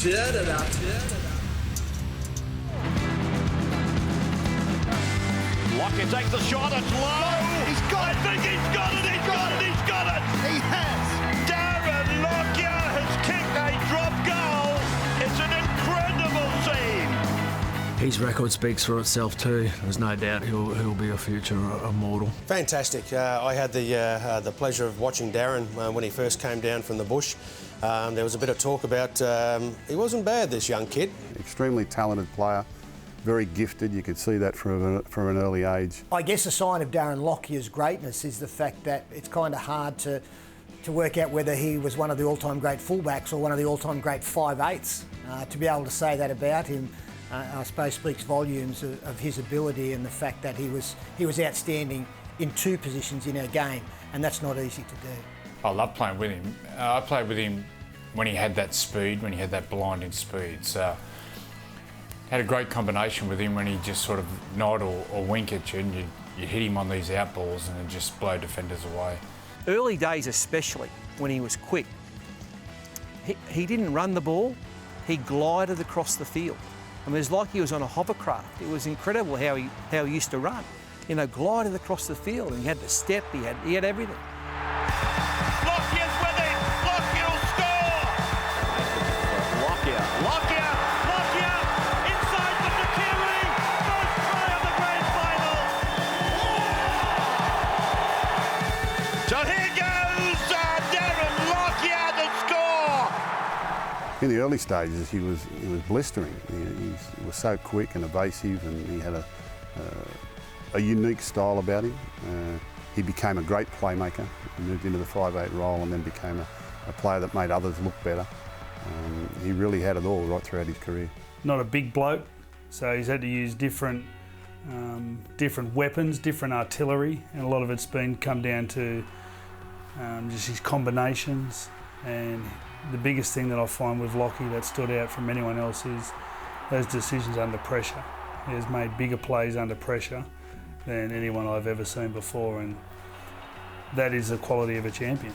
Lockyer takes the shot, it's low. He's got it. I think he's got it. He's got it. He has. Darren Lockyer has kicked a drop goal. It's an incredible scene. His record speaks for itself too. There's no doubt he'll be a future immortal. Fantastic. I had the pleasure of watching Darren when he first came down from the bush. There was a bit of talk about he wasn't bad, this young kid. Extremely talented player, very gifted. You could see that from an early age. I guess a sign of Darren Lockyer's greatness is the fact that it's kind of hard to work out whether he was one of the all-time great fullbacks or one of the all-time great 5'8s. To be able to say that about him, I suppose speaks volumes of his ability and the fact that he was outstanding in two positions in our game, and that's not easy to do. I love playing with him. I played with him when he had that speed, when he had that blinding speed. So had a great combination with him when he just sort of nod or wink at you and you hit him on these out balls and it just blow defenders away. Early days especially, when he was quick, he didn't run the ball, he glided across the field. I mean, it was like he was on a hovercraft. It was incredible how he used to run. You know, glided across the field and he had the step, he had everything. Lockyer's with it. Lockyer will score. Lockyer inside the Takiri. First try of the grand final. So here goes Darren Lockyer to score. In the early stages, he was blistering. He was so quick and evasive, and he had a unique style about him. He became a great playmaker. He moved into the 5'8 role and then became a player that made others look better. He really had it all right throughout his career. Not a big bloke, so he's had to use different weapons, different artillery, and a lot of it's come down to just his combinations. And the biggest thing that I find with Lockie that stood out from anyone else is those decisions under pressure. He has made bigger plays under pressure than anyone I've ever seen before, and that is the quality of a champion.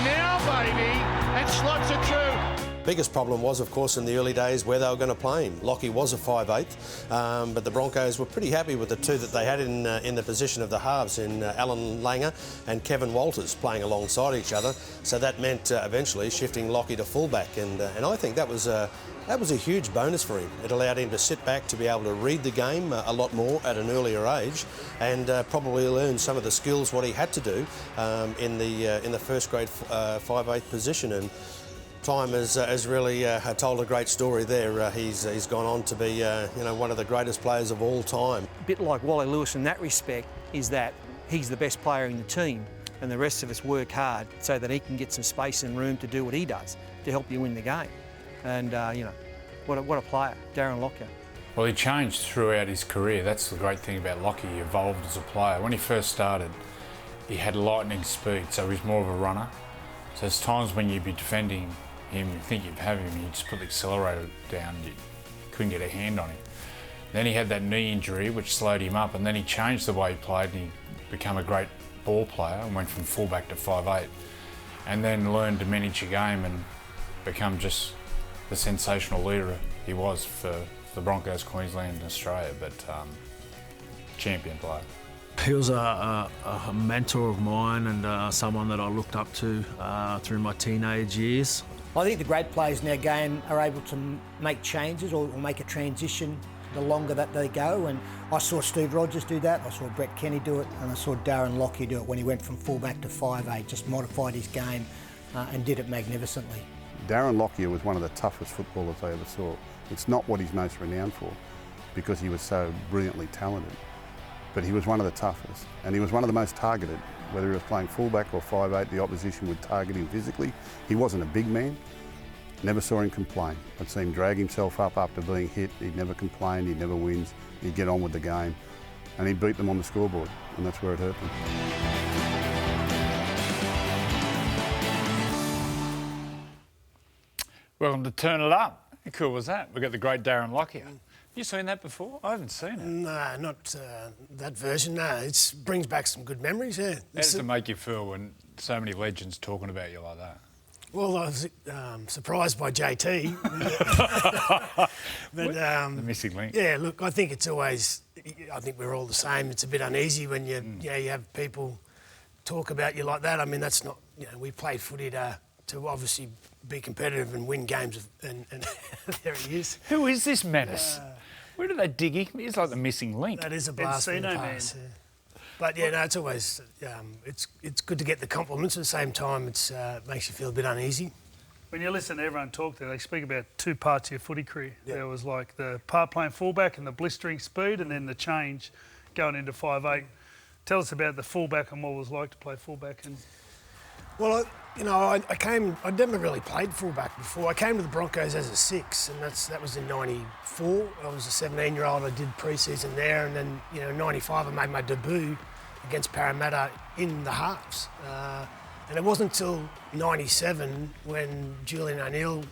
Now, baby, and slots it through. Biggest problem was, of course, in the early days where they were going to play him. Lockie was a 5'8", but the Broncos were pretty happy with the two that they had in the position of the halves, in Alan Langer and Kevin Walters playing alongside each other. So that meant eventually shifting Lockie to fullback, and I think that was a huge bonus for him. It allowed him to sit back, to be able to read the game a lot more at an earlier age, and probably learn some of the skills what he had to do in the first grade 5'8 position. And time has really told a great story there. He's gone on to be one of the greatest players of all time. A bit like Wally Lewis in that respect is that he's the best player in the team and the rest of us work hard so that he can get some space and room to do what he does to help you win the game. And, what a player, Darren Lockyer. Well, he changed throughout his career. That's the great thing about Lockyer. He evolved as a player. When he first started, he had lightning speed, so he's more of a runner. So there's times when you'd be defending him, you think you'd have him, you just put the accelerator down, you couldn't get a hand on him. Then he had that knee injury, which slowed him up, and then he changed the way he played and he became a great ball player and went from fullback to 5'8", and then learned to manage a game and become just the sensational leader he was for the Broncos, Queensland and Australia, but champion player. He was a mentor of mine and someone that I looked up to through my teenage years. I think the great players in our game are able to make changes or make a transition the longer that they go, and I saw Steve Rogers do that, I saw Brett Kenny do it, and I saw Darren Lockyer do it when he went from fullback to 5'8", just modified his game and did it magnificently. Darren Lockyer was one of the toughest footballers I ever saw. It's not what he's most renowned for, because he was so brilliantly talented, but he was one of the toughest, and he was one of the most targeted. Whether he was playing fullback or 5'8", the opposition would target him physically. He wasn't a big man. Never saw him complain. I'd see him drag himself up after being hit. He'd never complain, he'd never whinge. He'd get on with the game, and he'd beat them on the scoreboard, and that's where it hurt them. Welcome to Turn It Up. How cool was that? We've got the great Darren Lockyer. You seen that before? I haven't seen it. No, not that version. No, it brings back some good memories. Yeah. How does it make you feel when so many legends talking about you like that? Well, I was surprised by JT. but The missing link. yeah, look, I think it's always. I think we're all the same. It's a bit uneasy when you have people talk about you like that. I mean, that's not. We play footy to obviously be competitive and win games, and there he is. Who is this menace? Where do they dig him? He's like the missing link. That is a blast from the past. Yeah. But yeah, no, it's always it's good to get the compliments. At the same time, it makes you feel a bit uneasy. When you listen to everyone talk there, they speak about two parts of your footy career. Yep. There was like the part playing fullback and the blistering speed, and then the change going into 5'8". Tell us about the fullback and what it was like to play fullback. And well, I'd never really played fullback before. I came to the Broncos as a 6, and that was in '94. I was a 17-year-old. I did pre-season there, and then in '95 I made my debut against Parramatta in the halves. And it wasn't until '97 when Julian O'Neill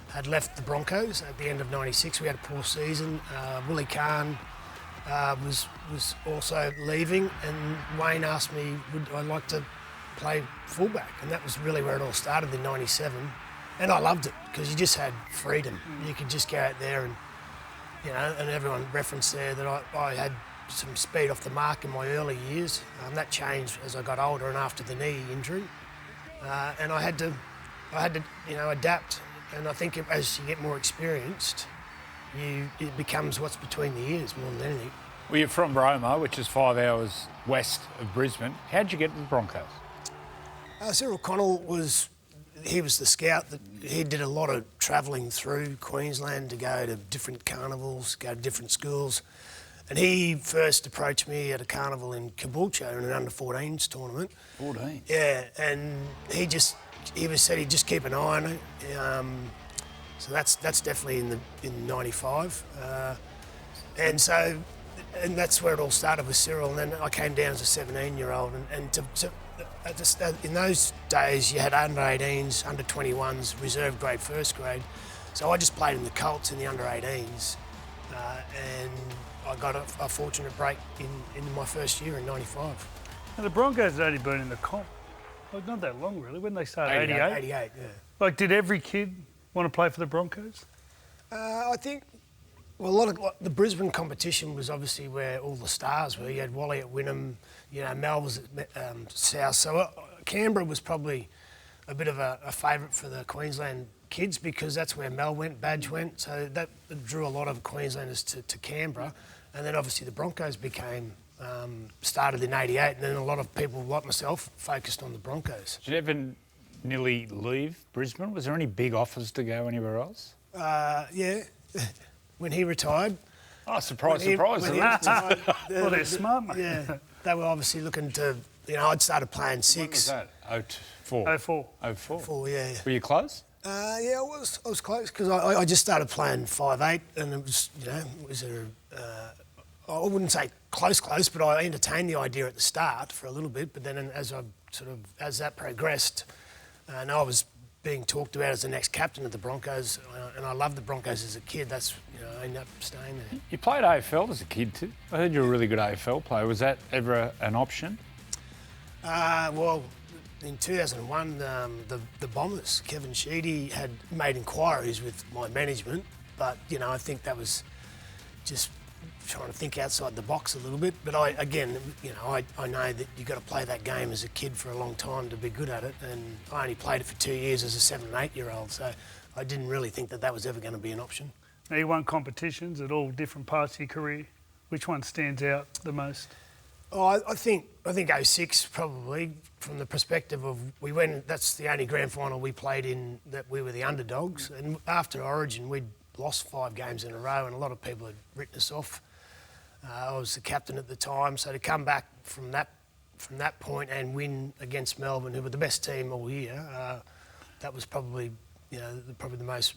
had left the Broncos at the end of '96. We had a poor season. Willie Kahn was also leaving, and Wayne asked me, would I like to play fullback? And that was really where it all started in '97. And I loved it because you just had freedom. You could just go out there and, and everyone referenced there that I had some speed off the mark in my early years. That changed as I got older and after the knee injury. And I had to adapt. And I think as you get more experienced, it becomes what's between the ears more than anything. Well, you're from Roma, which is 5 hours west of Brisbane. How'd you get to the Broncos? Cyril Connell was the scout. He did a lot of travelling through Queensland to go to different carnivals, go to different schools. And he first approached me at a carnival in Caboolture in an under-14s tournament. 14? Yeah, and he said he'd just keep an eye on it. So that's definitely in '95. And that's where it all started with Cyril. And then I came down as a 17-year-old. In those days, you had under-18s, under-21s, reserve grade, first grade. So I just played in the Colts in the under-18s. And I got a fortunate break in my first year in '95. And the Broncos had only been in the comp, not that long really, when they started, 88? 88, yeah. Like, did every kid want to play for the Broncos? I think, well, the Brisbane competition was obviously where all the stars were. You had Wally at Wynnum, Mel was at South. So Canberra was probably a bit of a favourite for the Queensland kids because that's where Mel went, Badge went. So that drew a lot of Queenslanders to Canberra. And then obviously the Broncos started in '88, and then a lot of people like myself focused on the Broncos. Did you ever nearly leave Brisbane? Was there any big offers to go anywhere else? Yeah, when he retired. Oh, surprise. Well, They're smart, mate. Yeah, they were obviously looking to, I'd started playing 6. When was that? 04? 04. 04, yeah. Were you close? Yeah, I was close because I just started playing 5'8", and it was, I wouldn't say close, but I entertained the idea at the start for a little bit. But then as that progressed, and I was being talked about as the next captain of the Broncos, and I loved the Broncos as a kid. That's I ended up staying there. You played AFL as a kid too. I heard you were a really good AFL player. Was that ever an option? Well, in 2001, the Bombers, Kevin Sheedy, had made inquiries with my management, but I think that was just trying to think outside the box a little bit. But I know that you've got to play that game as a kid for a long time to be good at it, and I only played it for 2 years as a 7 and 8-year-old, so I didn't really think that was ever going to be an option. Now, you won competitions at all different parts of your career. Which one stands out the most? Oh, I think 06 probably, from the perspective of that's the only grand final we played in that we were the underdogs, and after Origin we'd lost 5 games in a row, and a lot of people had written us off. I was the captain at the time, so to come back from that point and win against Melbourne, who were the best team all year, that was probably the most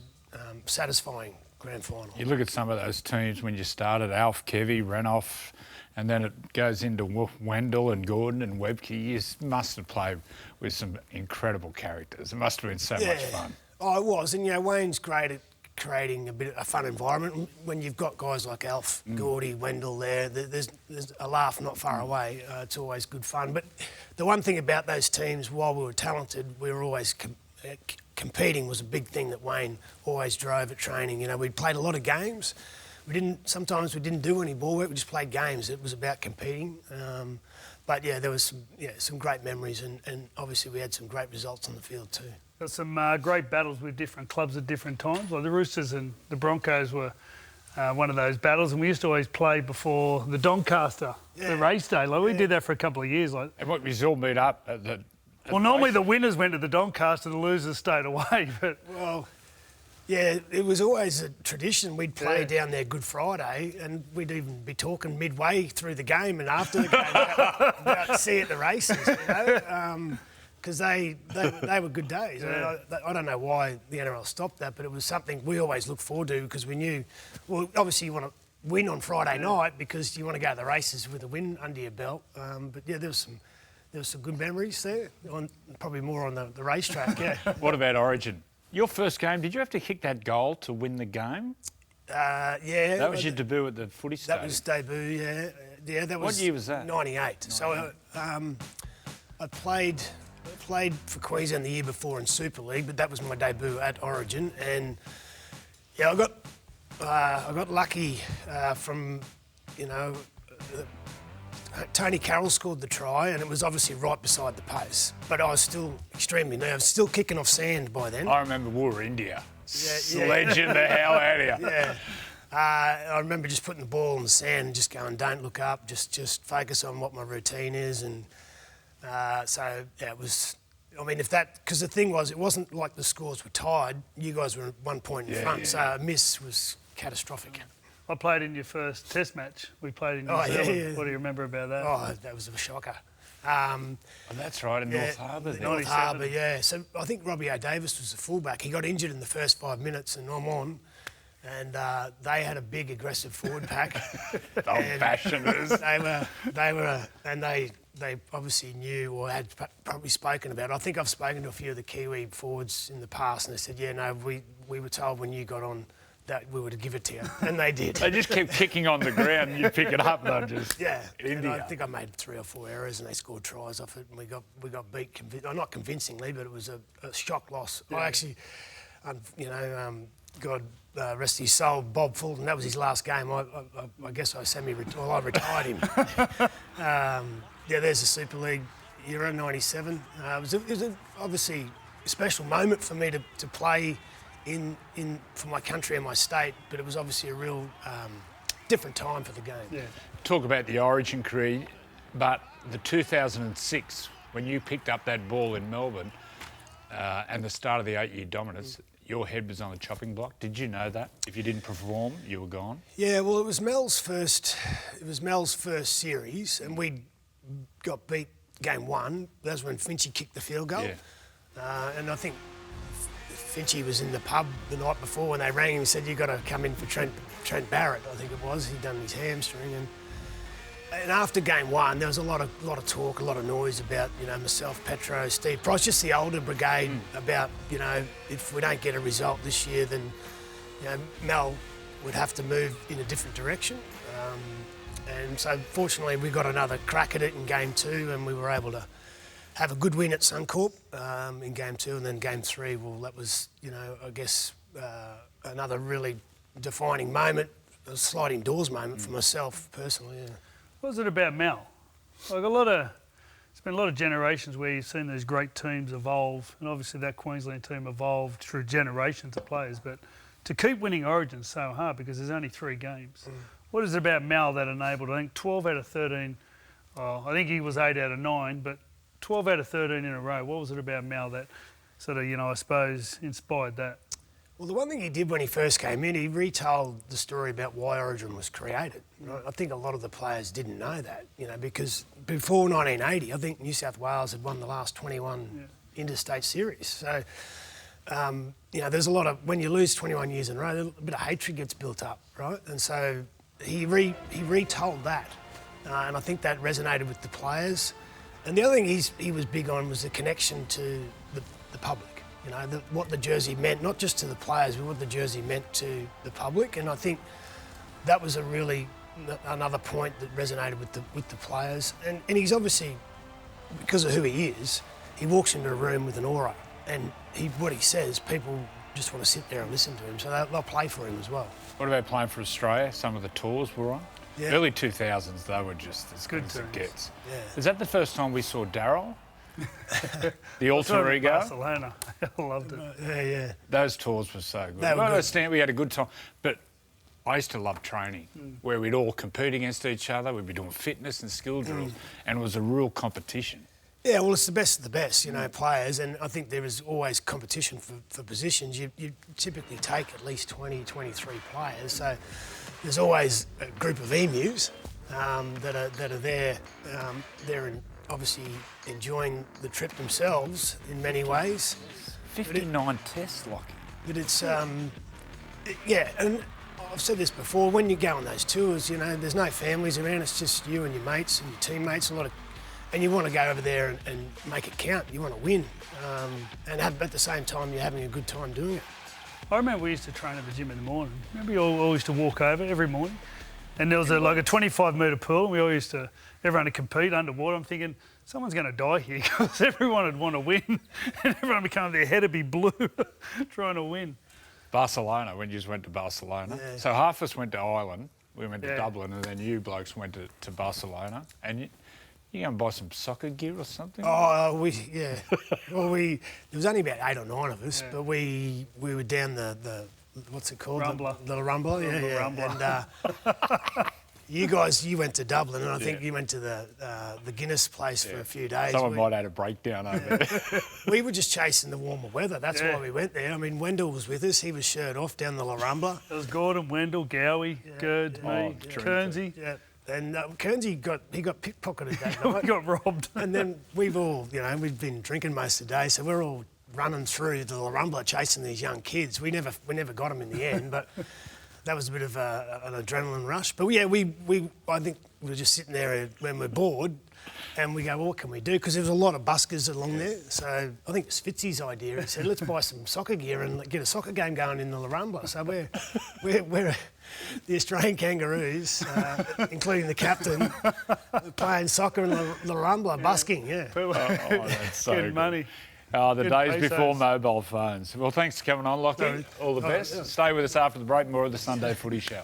satisfying grand final. You look at some of those teams when you started, Alf, Kevy, Renoff, and then it goes into Wendell and Gordon and Webke. You must have played with some incredible characters. It must have been so much fun. Oh, it was, and Wayne's great at creating a fun environment. When you've got guys like Alf, Gordy, Wendell there's a laugh not far away. It's always good fun. But the one thing about those teams, while we were talented, we were always competing was a big thing that Wayne always drove at training. You know, we'd played a lot of games. Sometimes we didn't do any ball work, we just played games. It was about competing. But yeah, there was some great memories, and obviously we had some great results on the field too. Got some great battles with different clubs at different times. Like the Roosters and the Broncos were one of those battles, and we used to always play before the Doncaster, the race day. Like we did that for a couple of years. Like, And what, we all meet up at the... well, normally the winners went to the Doncaster, the losers stayed away. But well, yeah, it was always a tradition. We'd play down there Good Friday, and we'd even be talking midway through the game and after the game about see at the races, you know, because they were good days. Yeah. I don't know why the NRL stopped that, but it was something we always looked forward to because we knew, well, obviously you want to win on Friday night because you want to go to the races with a win under your belt. But yeah, there was some good memories there, probably more on the racetrack, yeah. What about Origin? Your first game, did you have to kick that goal to win the game? Yeah. That was your debut at the footy stadium? That was debut, yeah. Yeah, that was... What year was that? 98. So I played for Queensland the year before in Super League, but that was my debut at Origin. And yeah, I got lucky from, you know... Tony Carroll scored the try, and it was obviously right beside the post. But I was still extremely nervous, still kicking off sand by then. I remember we were India. Sledging the hell out of you. Yeah. I remember just putting the ball in the sand and just going, don't look up, just focus on what my routine is. And so, yeah, it was... I mean, because the thing was, it wasn't like the scores were tied. You guys were 1 point in front, so a miss was catastrophic. I played in your first Test match. We played in New Zealand. Yeah. What do you remember about that? Oh, that was a shocker. That's right, in North Harbour. North Harbour, yeah. So I think Robbie O'Davis was the fullback. He got injured in the first 5 minutes, and I'm on. And they had a big, aggressive forward pack. Old-fashioners. They obviously knew or had probably spoken about it. I think I've spoken to a few of the Kiwi forwards in the past, and they said, yeah, no, we were told when you got on that we would give it to you, and they did. They just kept kicking on the ground, and you'd pick it up, and just And India. I think I made 3 or 4 errors, and they scored tries off it, and we got beat. Not convincingly, but it was a shock loss. Yeah. I actually, God rest his soul, Bob Fulton. That was his last game. I guess I retired him. There's the Super League Euro '97. It was obviously a special moment for me to play for my country and my state, but it was obviously a real different time for the game. Yeah. Talk about the Origin career, but the 2006, when you picked up that ball in Melbourne and the start of the 8-year dominance, your head was on the chopping block. Did you know that? If you didn't perform, you were gone? Yeah, well, it was Mel's first series, and we got beat game 1. That was when Finchy kicked the field goal. Yeah. And I think Finchy was in the pub the night before when they rang him and said, you've got to come in for Trent Barrett, I think it was. He'd done his hamstring. And after game 1, there was a lot of talk, a lot of noise about, myself, Petro, Steve Price, just the older brigade about, if we don't get a result this year, then, Mel would have to move in a different direction. And so fortunately we got another crack at it in game 2, and we were able to have a good win at Suncorp in game 2, and then game 3, well, that was, I guess another really defining moment, a sliding doors moment for myself personally. Yeah. What was it about Mel? Like it's been a lot of generations where you've seen these great teams evolve, and obviously that Queensland team evolved through generations of players, but to keep winning Origin is so hard because there's only 3 games. What is it about Mel that enabled, I think 12 out of 13, I think he was 8 out of 9, but 12 out of 13 in a row. What was it about Mel that sort of, I suppose, inspired that? Well, the one thing he did when he first came in, he retold the story about why Origin was created. I think a lot of the players didn't know that, because before 1980, I think New South Wales had won the last 21 interstate series. So, there's a lot of, when you lose 21 years in a row, a bit of hatred gets built up, right? And so he retold that, and I think that resonated with the players. And the other thing he was big on was the connection to the public. What the jersey meant, not just to the players, but what the jersey meant to the public. And I think that was another point that resonated with the players. And he's obviously, because of who he is, he walks into a room with an aura. And what he says, people just want to sit there and listen to him, so they'll play for him as well. What about playing for Australia? Some of the tours we're on. Yeah. Early 2000s, they were just as good as it gets. Yeah. Is that the first time we saw Darryl? The alter ego? Barcelona. I loved it. Yeah. Those tours were so good. They were I good. understand we had a good time, but I used to love training, where we'd all compete against each other. We'd be doing fitness and skill drills, and it was a real competition. Yeah, well, it's the best of the best, players, and I think there is always competition for positions. You typically take at least 20, 23 players, so there's always a group of emus that are there. They're obviously enjoying the trip themselves in many ways. 59 tests, Lockie. But it's, and I've said this before, when you go on those tours, there's no families around, it's just you and your mates and your teammates, and you want to go over there and make it count. You want to win, and at the same time, you're having a good time doing it. I remember we used to train at the gym in the morning. Remember, we all used to walk over every morning, and there was a 25-metre pool, and everyone to compete underwater. I'm thinking, someone's going to die here because everyone would want to win, and everyone would come, their head would be blue trying to win. Barcelona, when you just went to Barcelona. Yeah. So half of us went to Ireland, we went to Dublin, and then you blokes went to Barcelona, and you go and buy some soccer gear or something? Oh, Well, there was only about 8 or 9 of us, but we were down the what's it called? Rumbler. The Rumbler, yeah. Rumbler. And you went to Dublin, and I think you went to the Guinness place for a few days. Someone might have had a breakdown over there. We were just chasing the warmer weather. That's why we went there. I mean, Wendell was with us. He was shirt off down the Rambler. It was Gordon, Wendell, Gowie, Gerd, me, Kernsey. Yeah. And Kernsey got pickpocketed that night. We got robbed. And then we've all, we've been drinking most of the day, so we're all running through the Rambler chasing these young kids. We never got them in the end, but that was a bit of an adrenaline rush. But I think we were just sitting there when we're bored, and we go, well, what can we do? Because there was a lot of buskers along there. So I think it was Fitzy's idea. He said, let's buy some soccer gear and get a soccer game going in the Rambler. So we're the Australian Kangaroos, including the captain, playing soccer in the Rambler, busking, That's so good money. The Good days pesos. before mobile phones. Well, thanks for coming on, Lockie. All the best. Stay with us after the break. More of the Sunday Footy Show.